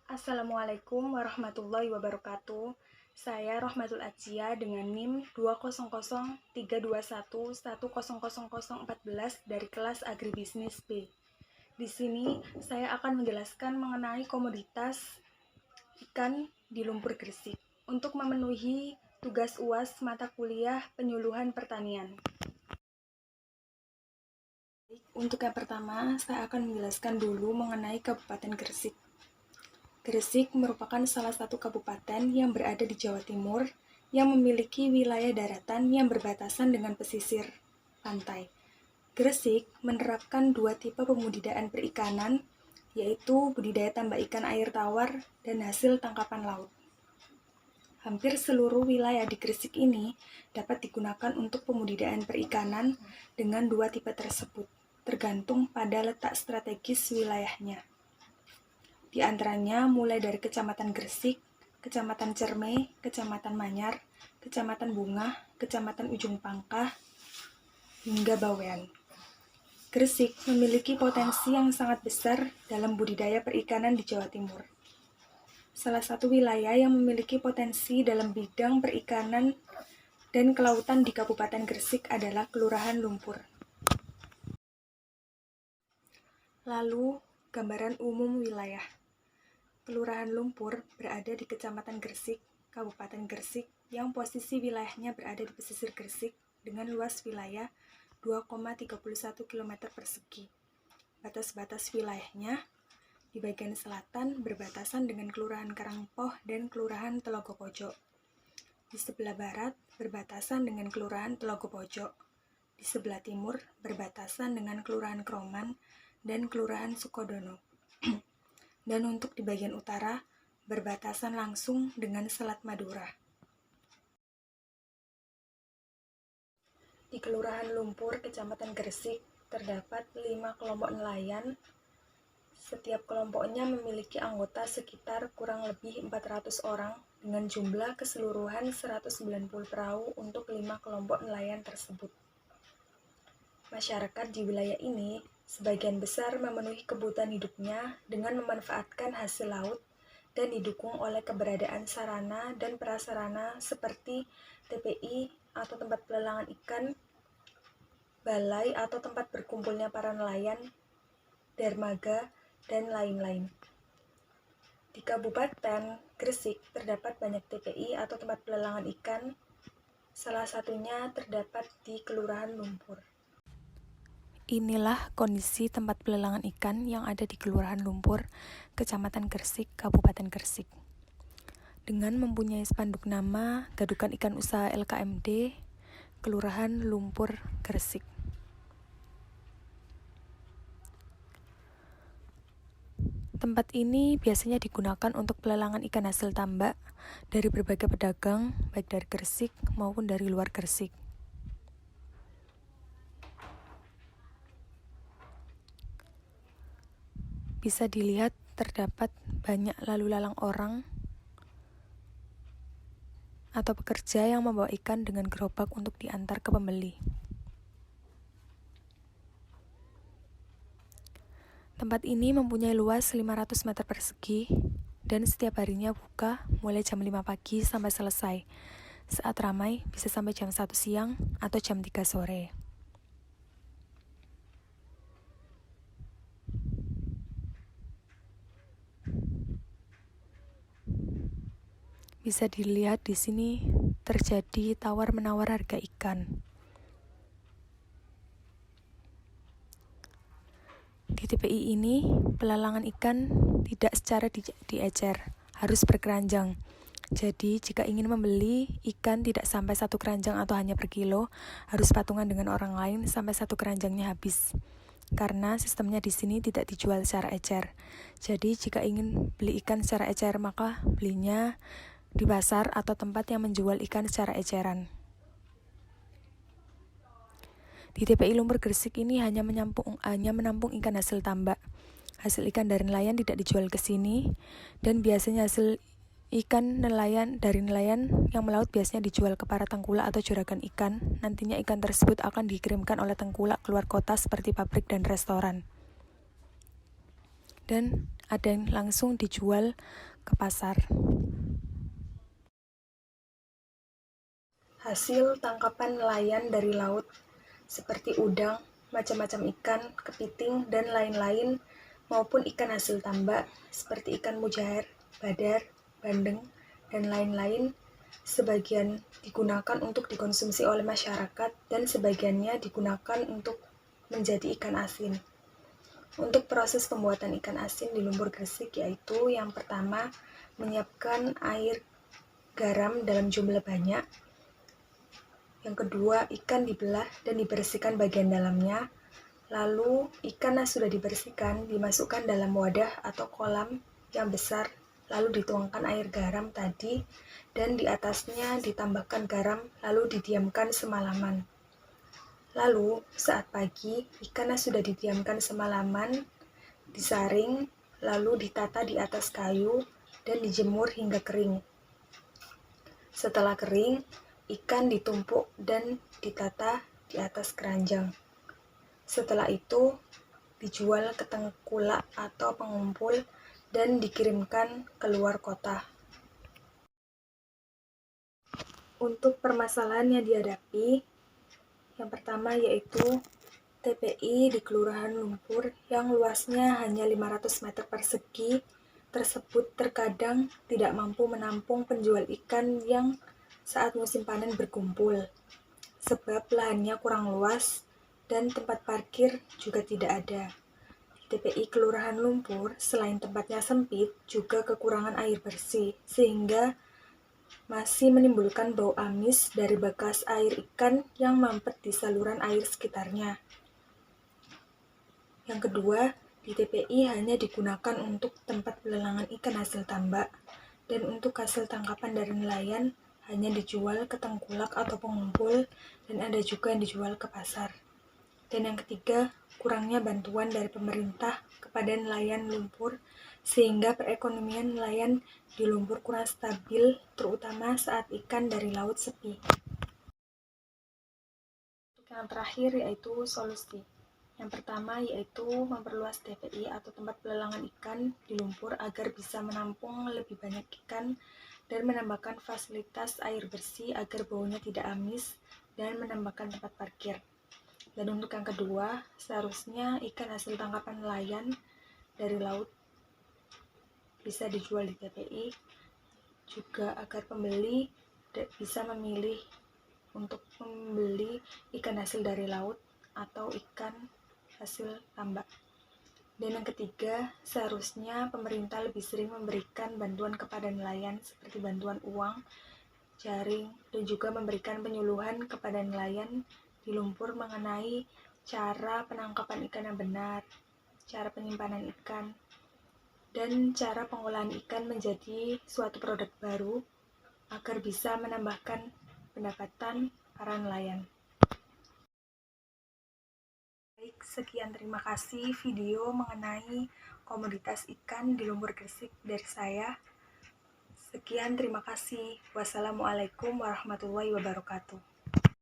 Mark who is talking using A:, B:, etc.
A: Assalamualaikum warahmatullahi wabarakatuh. Saya Rohmatul Atsya dengan NIM 2003211000014 dari kelas Agribisnis B. Di sini saya akan menjelaskan mengenai komoditas ikan di lumpur Gresik untuk memenuhi tugas UAS mata kuliah penyuluhan pertanian. Untuk yang pertama, saya akan menjelaskan dulu mengenai Kabupaten Gresik. Gresik merupakan salah satu kabupaten yang berada di Jawa Timur yang memiliki wilayah daratan yang berbatasan dengan pesisir pantai. Gresik menerapkan dua tipe pembudidayaan perikanan, yaitu budidaya tambak ikan air tawar dan hasil tangkapan laut. Hampir seluruh wilayah di Gresik ini dapat digunakan untuk pembudidayaan perikanan dengan dua tipe tersebut, tergantung pada letak strategis wilayahnya. Di antaranya mulai dari Kecamatan Gresik, Kecamatan Cerme, Kecamatan Manyar, Kecamatan Bungah, Kecamatan Ujung Pangkah, hingga Bawean. Gresik memiliki potensi yang sangat besar dalam budidaya perikanan di Jawa Timur. Salah satu wilayah yang memiliki potensi dalam bidang perikanan dan kelautan di Kabupaten Gresik adalah Kelurahan Lumpur. Lalu, gambaran umum wilayah. Kelurahan Lumpur berada di Kecamatan Gresik, Kabupaten Gresik, yang posisi wilayahnya berada di pesisir Gresik dengan luas wilayah 2,31 km persegi. Batas-batas wilayahnya di bagian selatan berbatasan dengan Kelurahan Karangpoh dan Kelurahan Telogo Pojok. Di sebelah barat berbatasan dengan Kelurahan Telogo Pojok. Di sebelah timur berbatasan dengan Kelurahan Kroman dan Kelurahan Sukodono. Dan untuk di bagian utara, berbatasan langsung dengan Selat Madura. Di Kelurahan Lumpur, Kecamatan Gresik, terdapat 5 kelompok nelayan. Setiap kelompoknya memiliki anggota sekitar kurang lebih 400 orang dengan jumlah keseluruhan 190 perahu untuk 5 kelompok nelayan tersebut. Masyarakat di wilayah ini sebagian besar memenuhi kebutuhan hidupnya dengan memanfaatkan hasil laut dan didukung oleh keberadaan sarana dan prasarana seperti TPI atau tempat pelelangan ikan, balai atau tempat berkumpulnya para nelayan, dermaga, dan lain-lain. Di Kabupaten Gresik terdapat banyak TPI atau tempat pelelangan ikan, salah satunya terdapat di Kelurahan Lumpur. Inilah kondisi tempat pelelangan ikan yang ada di Kelurahan Lumpur, Kecamatan Gresik, Kabupaten Gresik. Dengan mempunyai spanduk nama Gadukan Ikan Usaha LKMD, Kelurahan Lumpur, Gresik. Tempat ini biasanya digunakan untuk pelelangan ikan hasil tambak dari berbagai pedagang, baik dari Gresik maupun dari luar Gresik. Bisa dilihat terdapat banyak lalu lalang orang atau pekerja yang membawa ikan dengan gerobak untuk diantar ke pembeli. Tempat ini mempunyai luas 500 meter persegi dan setiap harinya buka mulai jam 5 pagi sampai selesai. Saat ramai bisa sampai jam 1 siang atau jam 3 sore. Bisa dilihat di sini terjadi tawar-menawar harga ikan. Di TPI ini, pelelangan ikan tidak secara diecer, harus berkeranjang. Jadi, jika ingin membeli ikan tidak sampai 1 keranjang atau hanya per kilo, harus patungan dengan orang lain sampai 1 keranjangnya habis. Karena sistemnya di sini tidak dijual secara ecer. Jadi, jika ingin beli ikan secara ecer, maka belinya di pasar atau tempat yang menjual ikan secara eceran. Di TPI Lumpur Gresik ini hanya menampung ikan hasil tambak. Hasil ikan dari nelayan tidak dijual ke sini, dan biasanya hasil ikan dari nelayan yang melaut biasanya dijual ke para tengkulak atau juragan ikan. Nantinya ikan tersebut akan dikirimkan oleh tengkulak keluar kota seperti pabrik dan restoran. Dan ada yang langsung dijual ke pasar. Hasil tangkapan nelayan dari laut seperti udang, macam-macam ikan, kepiting, dan lain-lain, maupun ikan hasil tambak seperti ikan mujair, badar, bandeng, dan lain-lain, sebagian digunakan untuk dikonsumsi oleh masyarakat dan sebagiannya digunakan untuk menjadi ikan asin. Untuk proses pembuatan ikan asin di lumpur Gresik yaitu yang pertama, menyiapkan air garam dalam jumlah banyak. Yang kedua, ikan dibelah dan dibersihkan bagian dalamnya. Lalu, ikan yang sudah dibersihkan dimasukkan dalam wadah atau kolam yang besar, lalu dituangkan air garam tadi, dan di atasnya ditambahkan garam, lalu didiamkan semalaman. Lalu, saat pagi, ikan yang sudah didiamkan semalaman disaring, lalu ditata di atas kayu, dan dijemur hingga kering. Setelah kering, ikan ditumpuk dan ditata di atas keranjang. Setelah itu, dijual ke tengkulak atau pengumpul dan dikirimkan ke luar kota. Untuk permasalahan yang dihadapi, yang pertama yaitu TPI di Kelurahan Lumpur yang luasnya hanya 500 meter persegi tersebut terkadang tidak mampu menampung penjual ikan yang saat musim panen berkumpul, sebab lahannya kurang luas dan tempat parkir juga tidak ada. Di TPI Kelurahan Lumpur, selain tempatnya sempit, juga kekurangan air bersih, sehingga masih menimbulkan bau amis dari bekas air ikan yang mampet di saluran air sekitarnya. Yang kedua, di TPI hanya digunakan untuk tempat pelelangan ikan hasil tambak, dan untuk hasil tangkapan dari nelayan hanya dijual ke tengkulak atau pengumpul, dan ada juga yang dijual ke pasar. Dan yang ketiga, kurangnya bantuan dari pemerintah kepada nelayan lumpur, sehingga perekonomian nelayan di lumpur kurang stabil, terutama saat ikan dari laut sepi. Untuk yang terakhir yaitu solusi. Yang pertama yaitu memperluas TPI atau tempat pelelangan ikan di lumpur agar bisa menampung lebih banyak ikan dan menambahkan fasilitas air bersih agar baunya tidak amis dan menambahkan tempat parkir. Dan untuk yang kedua, seharusnya ikan hasil tangkapan nelayan dari laut bisa dijual di TPI juga agar pembeli bisa memilih untuk membeli ikan hasil dari laut atau ikan hasil tambak. Dan yang ketiga, seharusnya pemerintah lebih sering memberikan bantuan kepada nelayan seperti bantuan uang, jaring, dan juga memberikan penyuluhan kepada nelayan di lumpur mengenai cara penangkapan ikan yang benar, cara penyimpanan ikan, dan cara pengolahan ikan menjadi suatu produk baru agar bisa menambahkan pendapatan para nelayan. Baik, sekian terima kasih video mengenai komoditas ikan di lumpur Gresik dari saya. Sekian terima kasih. Wassalamualaikum warahmatullahi wabarakatuh.